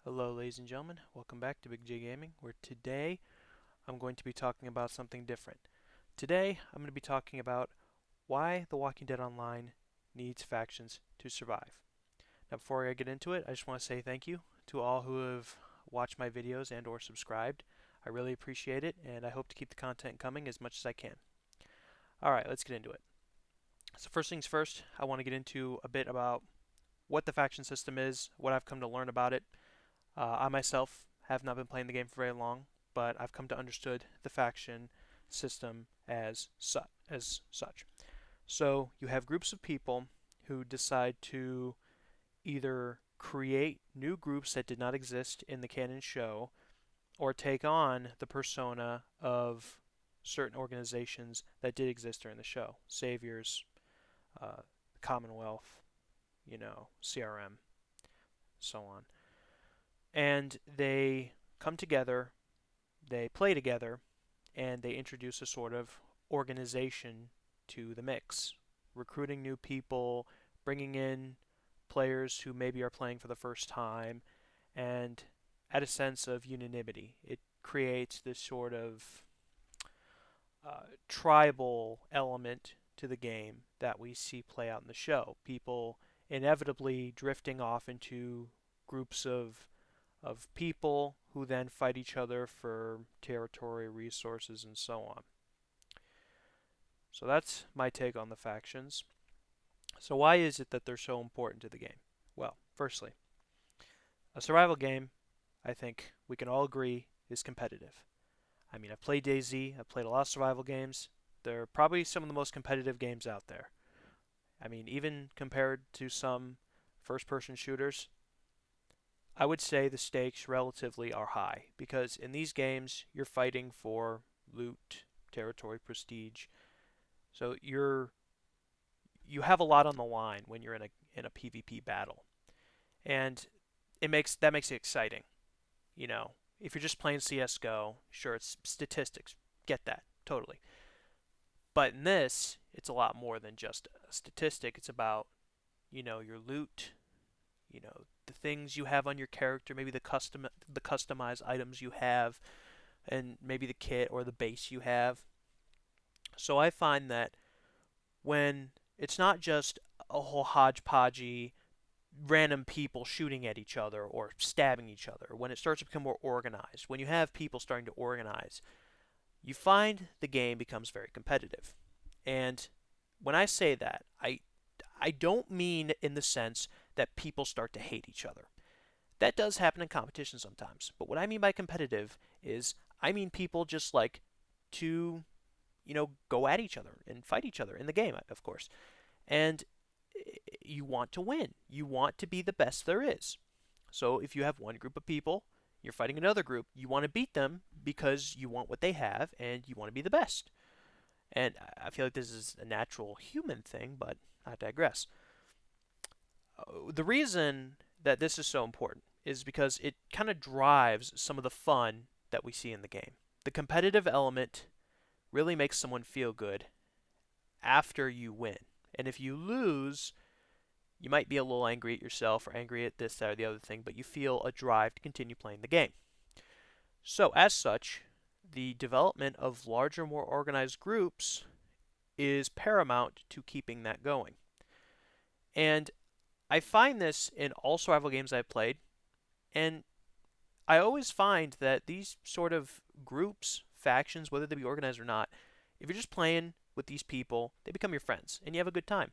Hello ladies and gentlemen, welcome back to Big J Gaming, where today I'm going to be talking about something different. Today I'm going to be talking about why The Walking Dead Online needs factions to survive. Now before I get into it, I just want to say thank you to all who have watched my videos and or subscribed. I really appreciate it, and I hope to keep the content coming as much as I can. Alright, let's get into it. So first things first, I want to get into a bit about what the faction system is, what I've come to learn about it. I myself have not been playing the game for very long, but I've come to understood the faction system as such. So you have groups of people who decide to either create new groups that did not exist in the canon show or take on the persona of certain organizations that did exist during the show. Saviors, Commonwealth, CRM, so on. And they come together, they play together, and they introduce a sort of organization to the mix, recruiting new people, bringing in players who maybe are playing for the first time, and add a sense of unanimity. It creates this sort of tribal element to the game that we see play out in the show. People inevitably drifting off into groups of people who then fight each other for territory, resources, and so on. So that's my take on the factions. So why is it that they're so important to the game? Well, firstly, a survival game, I think we can all agree, is competitive. I mean, I've played DayZ, I've played a lot of survival games. They're probably some of the most competitive games out there. I mean, even compared to some first-person shooters, I would say the stakes relatively are high because in these games you're fighting for loot, territory, prestige. So you have a lot on the line when you're in a PvP battle. And that makes it exciting. You know, if you're just playing CS:GO, sure it's statistics. Get that. Totally. But in this, it's a lot more than just a statistic. It's about, your loot, the things you have on your character, maybe the customized items you have, and maybe the kit or the base you have. So I find that when it's not just a whole hodgepodgey random people shooting at each other or stabbing each other, when it starts to become more organized, when you have people starting to organize, you find the game becomes very competitive. And when I say that, I don't mean in the sense that people start to hate each other. That does happen in competition sometimes. But what I mean by competitive is I mean people just like to, go at each other and fight each other in the game, of course. And you want to win. You want to be the best there is. So if you have one group of people, you're fighting another group, you want to beat them because you want what they have and you want to be the best. And I feel like this is a natural human thing, but I digress. The reason that this is so important is because it kind of drives some of the fun that we see in the game. The competitive element really makes someone feel good after you win. And if you lose, you might be a little angry at yourself or angry at this, that, or the other thing, but you feel a drive to continue playing the game. So, as such, the development of larger, more organized groups is paramount to keeping that going. And I find this in all survival games I've played, and I always find that these sort of groups, factions, whether they be organized or not, if you're just playing with these people, they become your friends, and you have a good time.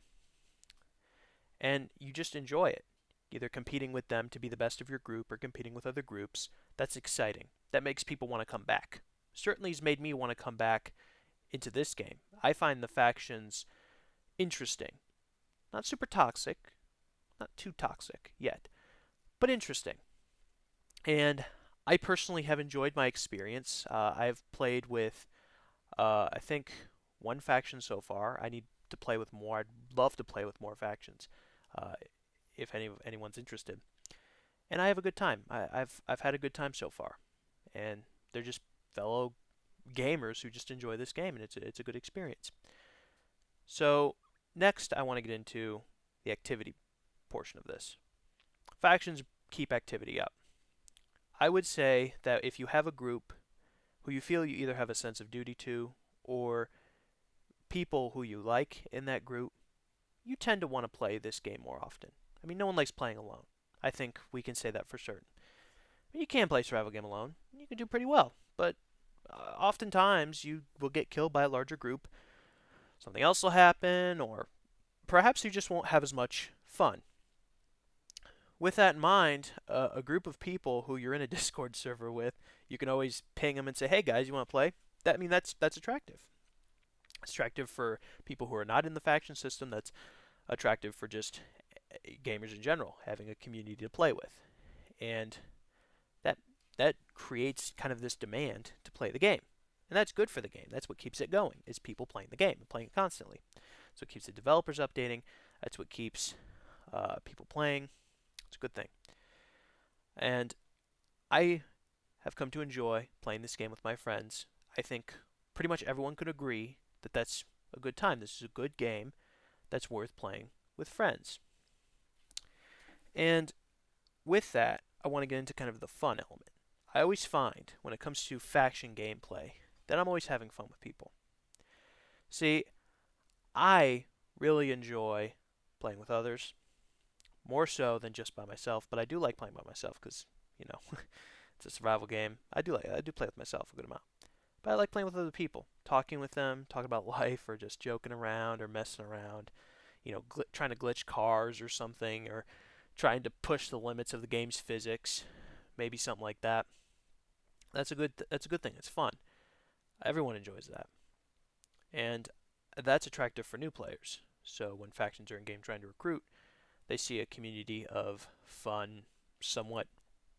And you just enjoy it. Either competing with them to be the best of your group or competing with other groups. That's exciting. That makes people want to come back. Certainly has made me want to come back into this game. I find the factions interesting. Not super toxic, not too toxic yet, but interesting. And I personally have enjoyed my experience. I've played with, I think, one faction so far. I need to play with more. I'd love to play with more factions, uh, if anyone's interested. And I have a good time. I've had a good time so far, and they're just fellow gamers who just enjoy this game, and it's a good experience. So next, I want to get into the activity portion of this. Factions keep activity up. I would say that if you have a group who you feel you either have a sense of duty to, or people who you like in that group, you tend to want to play this game more often. I mean, no one likes playing alone. I think we can say that for certain. You can play a survival game alone. You can do pretty well, but oftentimes you will get killed by a larger group. Something else will happen, or perhaps you just won't have as much fun. With that in mind, a group of people who you're in a Discord server with, you can always ping them and say, "Hey guys, you want to play?" That's attractive. It's attractive for people who are not in the faction system. That's attractive for just gamers in general, having a community to play with, and that that creates kind of this demand to play the game, and that's good for the game. That's what keeps it going. Is people playing the game and playing it constantly. So it keeps the developers updating. That's what keeps people playing. It's a good thing. And I have come to enjoy playing this game with my friends. I think pretty much everyone could agree that that's a good time. This is a good game that's worth playing with friends. And with that, I want to get into kind of the fun element. I always find when it comes to faction gameplay that I'm always having fun with people. See, I really enjoy playing with others, more so than just by myself, but I do like playing by myself because, you know, it's a survival game. I do play with myself a good amount. But I like playing with other people, talking with them, talking about life, or just joking around or messing around. Trying to glitch cars or something, or trying to push the limits of the game's physics, maybe something like that. That's a good thing. It's fun. Everyone enjoys that, and that's attractive for new players. So when factions are in game trying to recruit, they see a community of fun, somewhat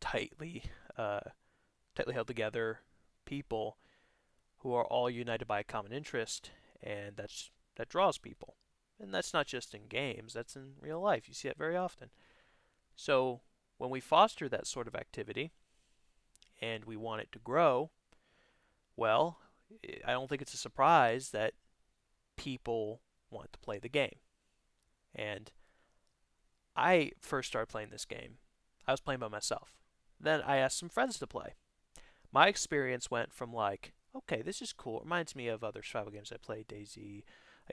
tightly uh, tightly held together people who are all united by a common interest, and that draws people. And that's not just in games, that's in real life. You see it very often. So when we foster that sort of activity and we want it to grow, well, I don't think it's a surprise that people want to play the game. And I first started playing this game, I was playing by myself. Then I asked some friends to play. My experience went from like, okay, this is cool. It reminds me of other survival games I played, DayZ,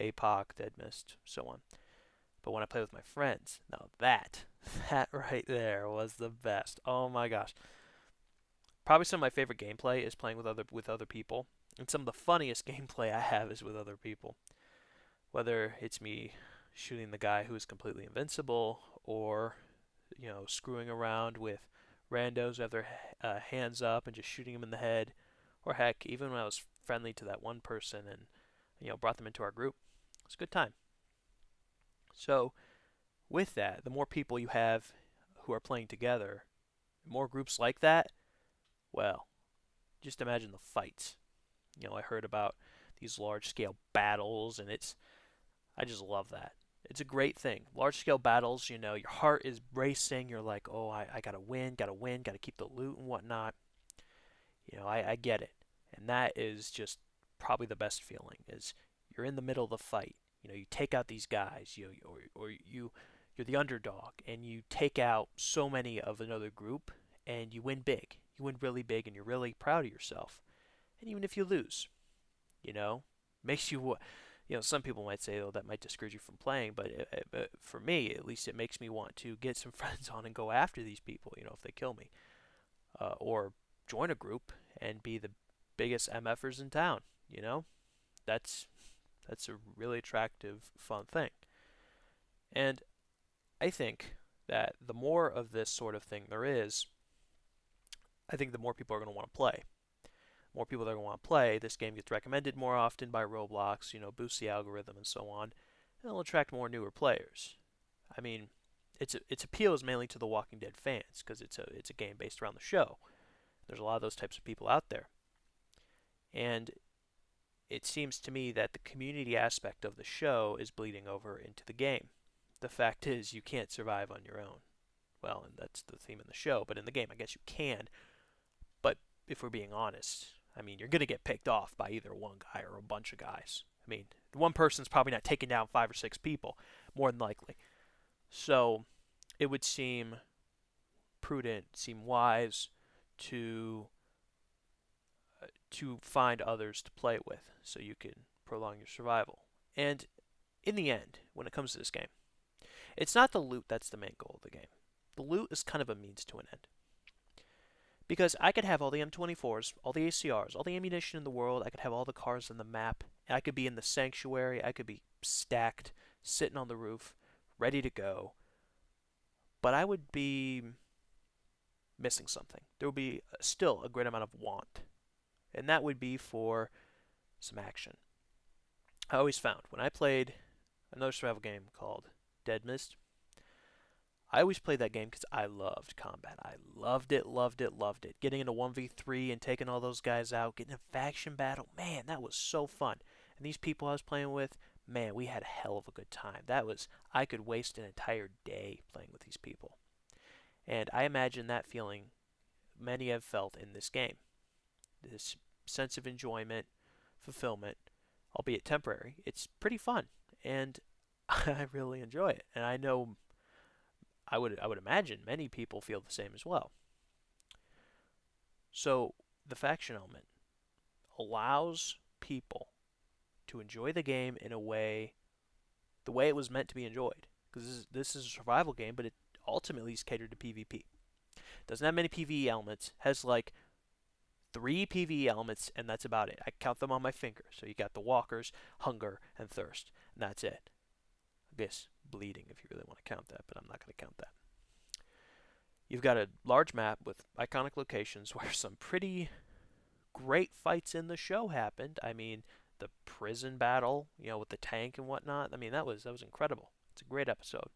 APOC, Dead Mist, so on. But when I play with my friends, now that right there was the best. Oh my gosh. Probably some of my favorite gameplay is playing with other people. And some of the funniest gameplay I have is with other people. Whether it's me shooting the guy who is completely invincible, or screwing around with randos who have their hands up and just shooting them in the head, or heck, even when I was friendly to that one person and brought them into our group, it's a good time. So with that, the more people you have who are playing together, more groups like that, well, just imagine the fights. I heard about these large scale battles, and I just love that. It's a great thing. Large scale battles, your heart is racing. You're like, oh, I gotta win, gotta keep the loot and whatnot. I get it. And that is just probably the best feeling is you're in the middle of the fight. You take out these guys, you're the underdog, and you take out so many of another group, and you win big. You win really big, and you're really proud of yourself. And even if you lose, you know, makes you, some people might say, oh, that might discourage you from playing, but for me, at least, it makes me want to get some friends on and go after these people, if they kill me, or join a group and be the biggest MFers in town. That's that's a really attractive, fun thing. And I think that the more of this sort of thing there is, I think the more people are going to want to play. More people that are going to want to play, this game gets recommended more often by Roblox, boosts the algorithm and so on, and it'll attract more newer players. I mean, its appeal is mainly to the Walking Dead fans because it's a game based around the show. There's a lot of those types of people out there, and it seems to me that the community aspect of the show is bleeding over into the game. The fact is, you can't survive on your own. Well, and that's the theme in the show, but in the game, I guess you can. But if we're being honest, I mean, you're going to get picked off by either one guy or a bunch of guys. I mean, one person's probably not taking down 5 or 6 people, more than likely. So it would seem prudent, seem wise to find others to play with so you can prolong your survival. And in the end, when it comes to this game, it's not the loot that's the main goal of the game. The loot is kind of a means to an end. Because I could have all the M24s, all the ACRs, all the ammunition in the world, I could have all the cars on the map, I could be in the sanctuary, I could be stacked, sitting on the roof, ready to go, but I would be missing something. There would be still a great amount of want, and that would be for some action. I always found when I played another survival game called Dead Mist, I always played that game because I loved combat. I loved it, loved it, loved it. Getting into 1v3 and taking all those guys out, getting a faction battle, man, that was so fun. And these people I was playing with, man, we had a hell of a good time. I could waste an entire day playing with these people. And I imagine that feeling many have felt in this game. This sense of enjoyment, fulfillment, albeit temporary. It's pretty fun, and I really enjoy it. And I know I would imagine many people feel the same as well. So the faction element allows people to enjoy the game in a way, the way it was meant to be enjoyed. Because this is a survival game, but it ultimately is catered to PvP. Doesn't have many PvE elements. Has like 3 PvE elements, and that's about it. I count them on my fingers. So you got the walkers, hunger, and thirst, and that's it. I guess bleeding if you really want to count that, but I'm not going to count that. You've got a large map with iconic locations where some pretty great fights in the show happened. I mean, the prison battle, with the tank and whatnot. I mean, that was incredible. It's a great episode.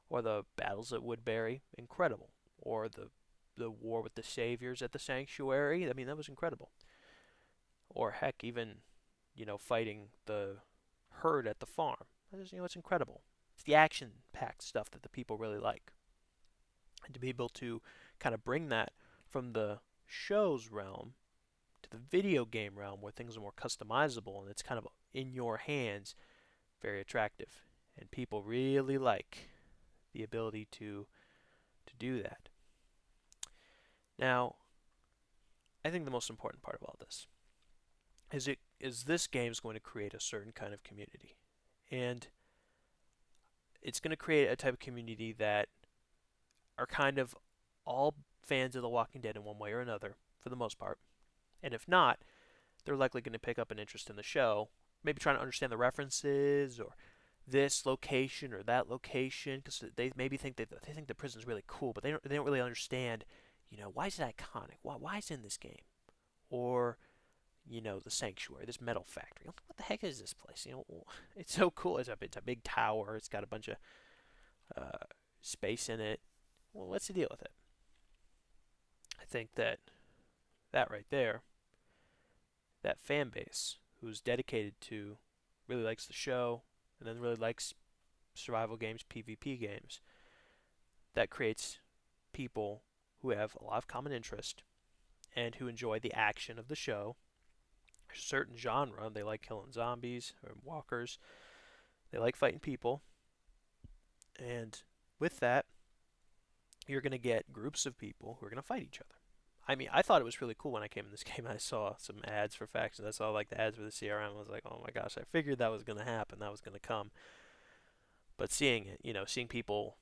Or the battles at Woodbury, incredible. Or the war with the saviors at the sanctuary. I mean, that was incredible. Or heck, even fighting the herd at the farm. It's incredible. It's the action-packed stuff that the people really like. And to be able to kind of bring that from the show's realm to the video game realm where things are more customizable and it's kind of in your hands, very attractive. And people really like the ability to do that. Now, I think the most important part of all this is this game is going to create a certain kind of community. And it's going to create a type of community that are kind of all fans of The Walking Dead in one way or another, for the most part. And if not, they're likely going to pick up an interest in the show, maybe trying to understand the references or this location or that location, because they maybe think they think the prison's really cool, but they don't really understand, why is it iconic? Why is it in this game? Or the sanctuary, this metal factory. What the heck is this place? It's so cool. It's a big tower. It's got a bunch of space in it. Well, what's the deal with it? I think that right there, that fan base who's dedicated to, really likes the show, and then really likes survival games, PvP games, that creates people who have a lot of common interest and who enjoy the action of the show. A certain genre, they like killing zombies or walkers, they like fighting people, and with that, you're going to get groups of people who are going to fight each other. I mean, I thought it was really cool when I came in this game. I saw some ads for factions. I saw like the ads for the CRM. I was like, oh my gosh, I figured that was going to happen. That was going to come. But seeing it, seeing people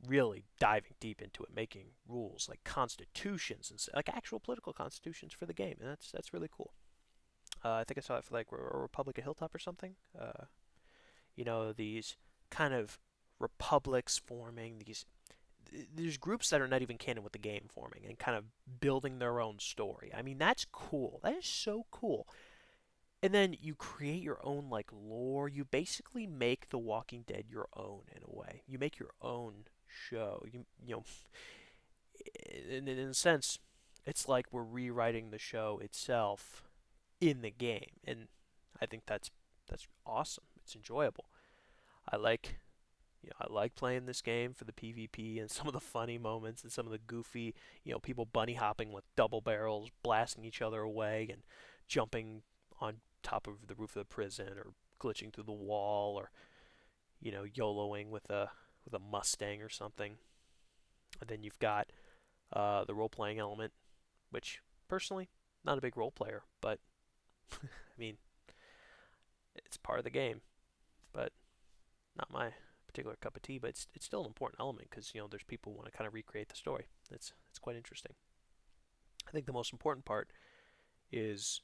really diving deep into it, making rules like constitutions and like actual political constitutions for the game, and that's really cool. I think I saw it for like Republic of Hilltop or something. These kind of republics forming, there's groups that are not even canon with the game forming and kind of building their own story. I mean, that's cool. That is so cool. And then you create your own like lore. You basically make The Walking Dead your own in a way. You make your own show. In a sense, it's like we're rewriting the show itself in the game, and I think that's awesome. It's enjoyable. I like I like playing this game for the PvP and some of the funny moments and some of the goofy, people bunny hopping with double barrels, blasting each other away, and jumping on top of the roof of the prison, or glitching through the wall, or YOLOing with a Mustang or something. And then you've got The role playing element, which personally, not a big role player, but I mean, it's part of the game, but not my particular cup of tea. But it's still an important element because there's people who want to kind of recreate the story. It's quite interesting. I think the most important part is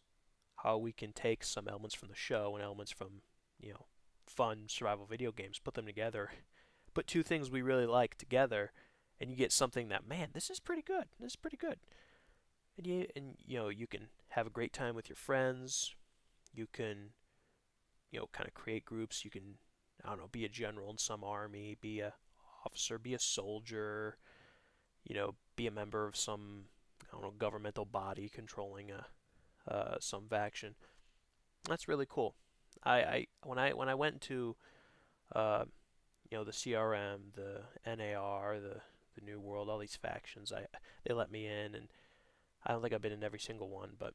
how we can take some elements from the show and elements from you know fun survival video games, put them together, put two things we really like together, and you get something that, man, this is pretty good. This is pretty good. And you can have a great time with your friends. You can kind of create groups. You can, I don't know, be a general in some army, be a officer, be a soldier, be a member of some, I don't know, governmental body controlling some faction. That's really cool. When I went to uh, the CRM, the NAR, the New World, all these factions, they let me in, and I don't think I've been in every single one, but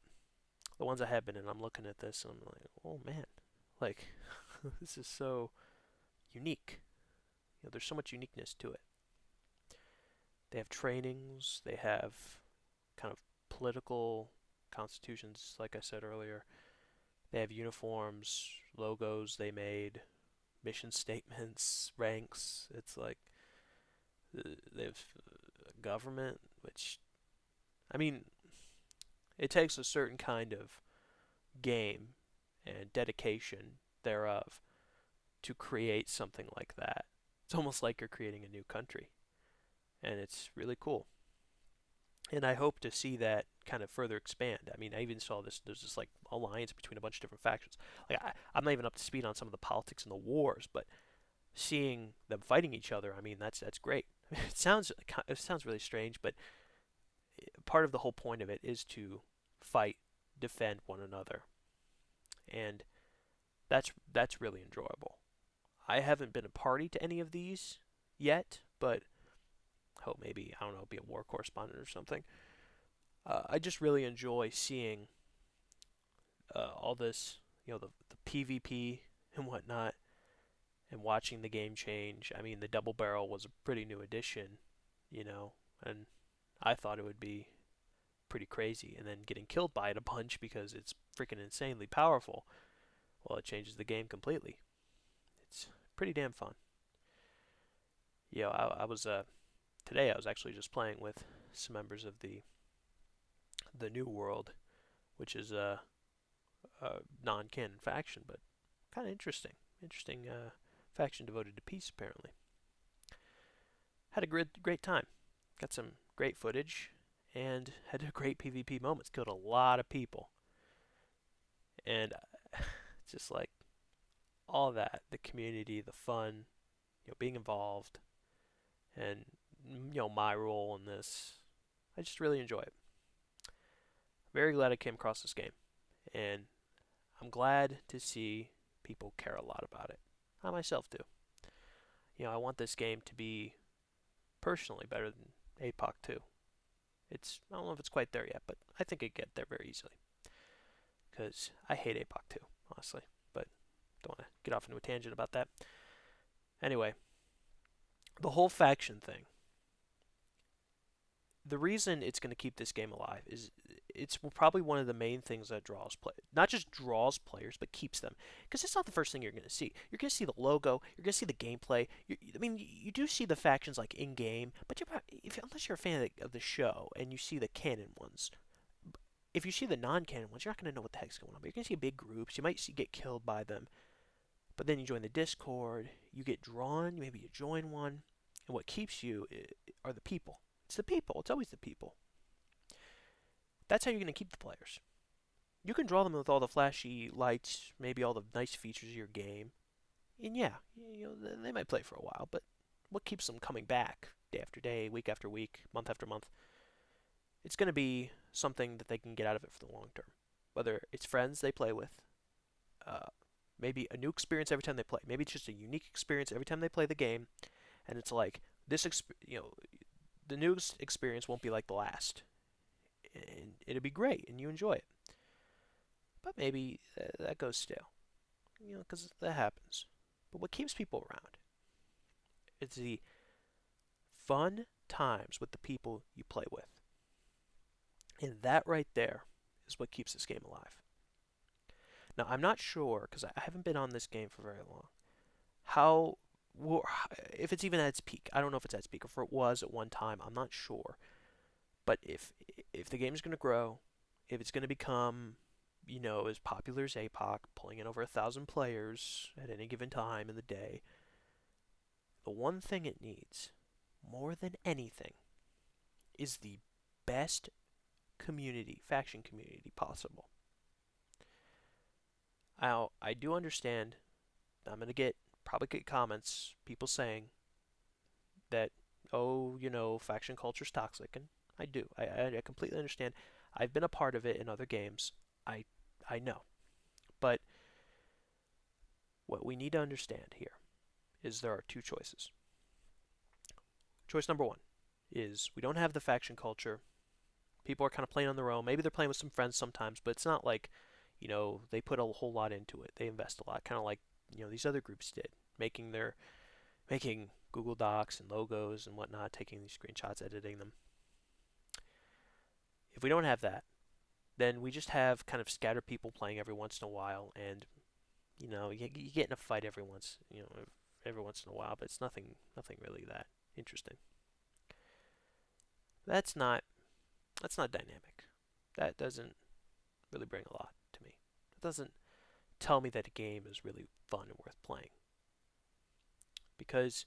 the ones I have been in, I'm looking at this and I'm like, oh man, like this is so unique. There's so much uniqueness to it. They have trainings, they have kind of political constitutions, like I said earlier. They have uniforms, logos they made, mission statements, ranks. It's like they have government, which, I mean, it takes a certain kind of game and dedication thereof to create something like that. It's almost like you're creating a new country, and it's really cool. And I hope to see that kind of further expand. I mean, I even saw this. There's this like alliance between a bunch of different factions. Like I'm not even up to speed on some of the politics and the wars, but seeing them fighting each other, I mean, that's great. It sounds really strange, but part of the whole point of it is to fight, defend one another, and that's really enjoyable. I haven't been a party to any of these yet, but hope maybe, I don't know, be a war correspondent or something. I just really enjoy seeing all this, the PvP and whatnot, and watching the game change. I mean, the double barrel was a pretty new addition, and I thought it would be pretty crazy, and then getting killed by it a bunch because it's freaking insanely powerful. Well, it changes the game completely. It's pretty damn fun. I was today I was actually just playing with some members of the New World, which is a non-canon faction, but kind of interesting. Interesting faction devoted to peace, apparently. Had a great time. Got some great footage and had a great PvP moments. Killed a lot of people, and just like all that, the community, the fun, being involved, and my role in this. I just really enjoy it. Very glad I came across this game, and I'm glad to see people care a lot about it. I myself do. I want this game to be personally better than APOC 2. I don't know if it's quite there yet, but I think it get there very easily. Because I hate APOC 2, honestly, but don't want to get off into a tangent about that. Anyway, the whole faction thing. The reason it's going to keep this game alive is it's probably one of the main things that draws play, not just draws players, but keeps them. Because it's not the first thing you're going to see. You're going to see the logo. You're going to see the gameplay. I mean, you do see the factions like in game, but unless you're a fan of the show and you see the canon ones, if you see the non-canon ones, you're not going to know what the heck's going on. But you're going to see big groups. You might get killed by them, but then you join the Discord. You get drawn. Maybe you join one, and what keeps you are the people. It's the people. It's always the people. That's how you're going to keep the players. You can draw them with all the flashy lights, maybe all the nice features of your game, and yeah, they might play for a while. But what keeps them coming back day after day, week after week, month after month? It's going to be something that they can get out of it for the long term. Whether it's friends they play with, uh, maybe a new experience every time they play. Maybe it's just a unique experience every time they play the game, and it's like the new experience won't be like the last, and it'll be great, and you enjoy it. But maybe that goes stale, because that happens. But what keeps people around is the fun times with the people you play with. And that right there is what keeps this game alive. Now, I'm not sure, because I haven't been on this game for very long, how, if it's even at its peak. I don't know if it's at its peak, or if it was at one time. I'm not sure. But if the game is going to grow, if it's going to become, as popular as APOC, pulling in over 1,000 players at any given time in the day, the one thing it needs, more than anything, is the best faction community possible. Now, I do understand. I'm going to probably get comments, people saying that, oh, faction culture's toxic, and I do. I completely understand. I've been a part of it in other games. I I know. But what we need to understand here is there are two choices. Choice number one is we don't have the faction culture. People are kind of playing on their own. Maybe they're playing with some friends sometimes, but it's not like, they put a whole lot into it. They invest a lot, kind of like, these other groups did, making Google Docs and logos and whatnot, taking these screenshots, editing them. If we don't have that, then we just have kind of scattered people playing every once in a while, and you get in a fight every once in a while, but it's nothing really that interesting. That's not that's not dynamic. That doesn't really bring a lot to me. It doesn't tell me that a game is really fun and worth playing, because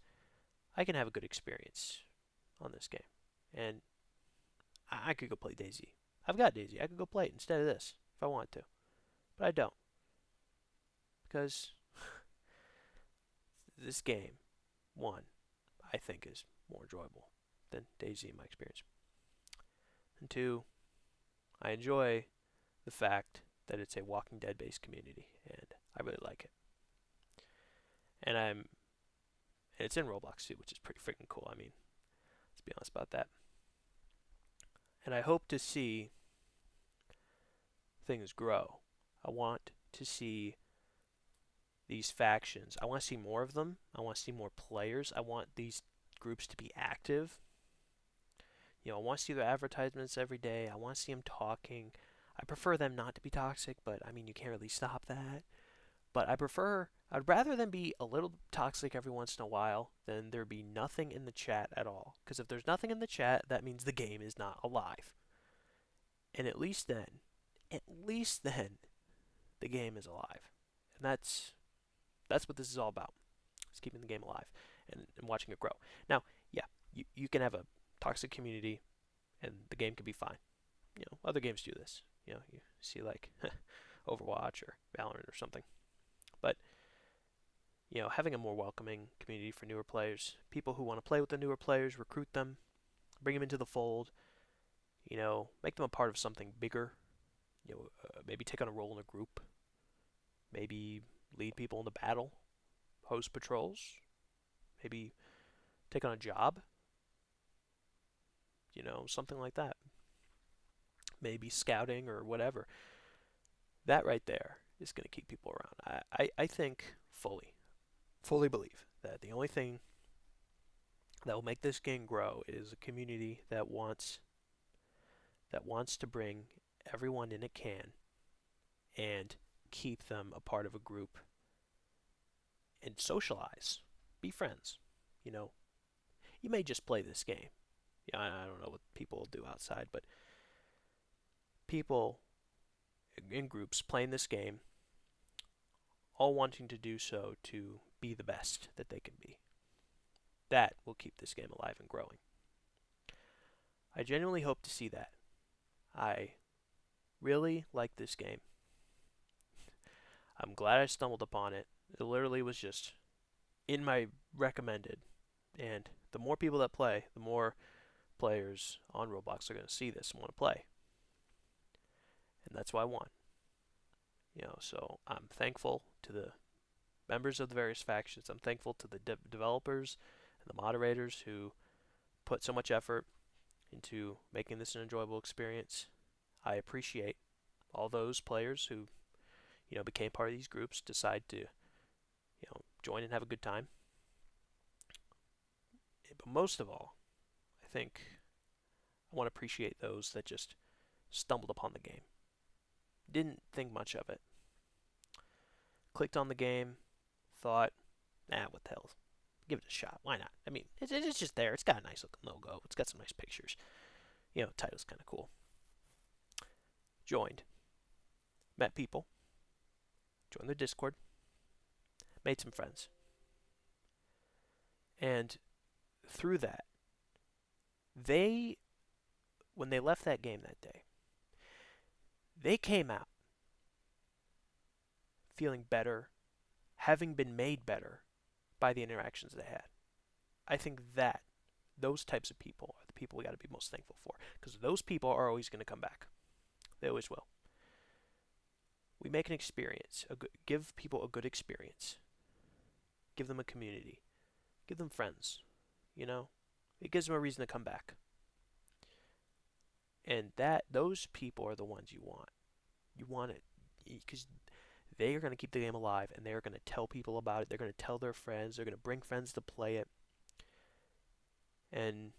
I can have a good experience on this game, and I could go play Daisy. I've got Daisy. I could go play it instead of this if I want to, but I don't, because this game, one, I think is more enjoyable than Daisy in my experience, and two, I enjoy the fact that it's a Walking Dead based community, and I really like it. And it's in Roblox too, which is pretty freaking cool. I mean, let's be honest about that. And I hope to see things grow. I want to see these factions. I want to see more of them. I want to see more players. I want these groups to be active. I want to see their advertisements every day. I want to see them talking. I prefer them not to be toxic, but I mean, you can't really stop that. But I'd rather them be a little toxic every once in a while than there be nothing in the chat at all. Because if there's nothing in the chat, that means the game is not alive. And at least then, the game is alive. And that's what this is all about. It's keeping the game alive and watching it grow. Now, yeah, you can have a toxic community and the game can be fine. Other games do this. You see like Overwatch or Valorant or something. But having a more welcoming community for newer players, people who want to play with the newer players, recruit them, bring them into the fold, make them a part of something bigger, maybe take on a role in a group, maybe lead people into battle, host patrols, maybe take on a job, something like that. Maybe scouting or whatever. That right there is going to keep people around. I think fully believe that the only thing that will make this game grow is a community that wants to bring everyone in it can and keep them a part of a group and socialize, be friends. You know, you may just play this game. Yeah, I don't know what people will do outside, but people in groups playing this game, all wanting to do so to be the best that they can be. That will keep this game alive and growing. I genuinely hope to see that. I really like this game. I'm glad I stumbled upon it. It literally was just in my recommended. And the more people that play, the more players on Roblox are going to see this and want to play. And that's why I won. So I'm thankful to the members of the various factions. I'm thankful to the developers and the moderators who put so much effort into making this an enjoyable experience. I appreciate all those players who, became part of these groups, decide to, join and have a good time. But most of all, I think I want to appreciate those that just Stumbled upon the game. Didn't think much of it. Clicked on the game. Thought, what the hell? Give it a shot. Why not? I mean, it's just there. It's got a nice looking logo. It's got some nice pictures. Title's kind of cool. Joined. Met people. Joined their Discord. Made some friends. And through that, they, when they left that game that day, they came out feeling better, having been made better by the interactions they had. I think that those types of people are the people we got to be most thankful for, because those people are always going to come back. They always will. We make an experience, give people a good experience, give them a community, give them friends. It gives them a reason to come back. And those people are the ones you want. You want it because they are going to keep the game alive, and they're going to tell people about it. They're going to tell their friends. They're going to bring friends to play it. And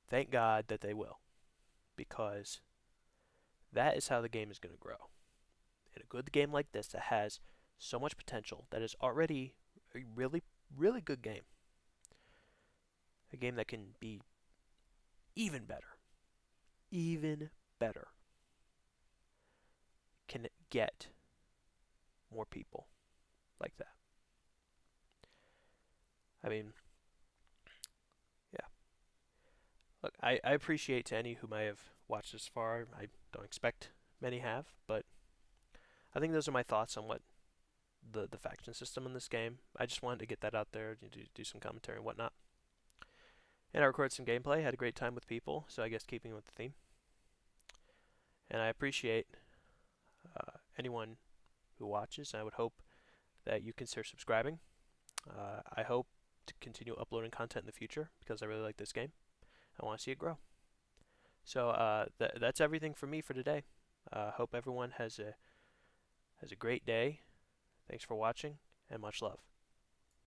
thank God that they will, because that is how the game is going to grow. And a good game like this that has so much potential, that is already a really, really good game, a game that can be even better, can get more people like that. I mean, yeah. Look, I appreciate to any who may have watched this far. I don't expect many have, but I think those are my thoughts on what the faction system in this game. I just wanted to get that out there, do some commentary and whatnot. And I recorded some gameplay, had a great time with people, so I guess keeping with the theme. And I appreciate anyone who watches. I would hope that you consider subscribing. I hope to continue uploading content in the future because I really like this game. I want to see it grow. So that's everything for me for today. Hope everyone has a great day. Thanks for watching, and much love.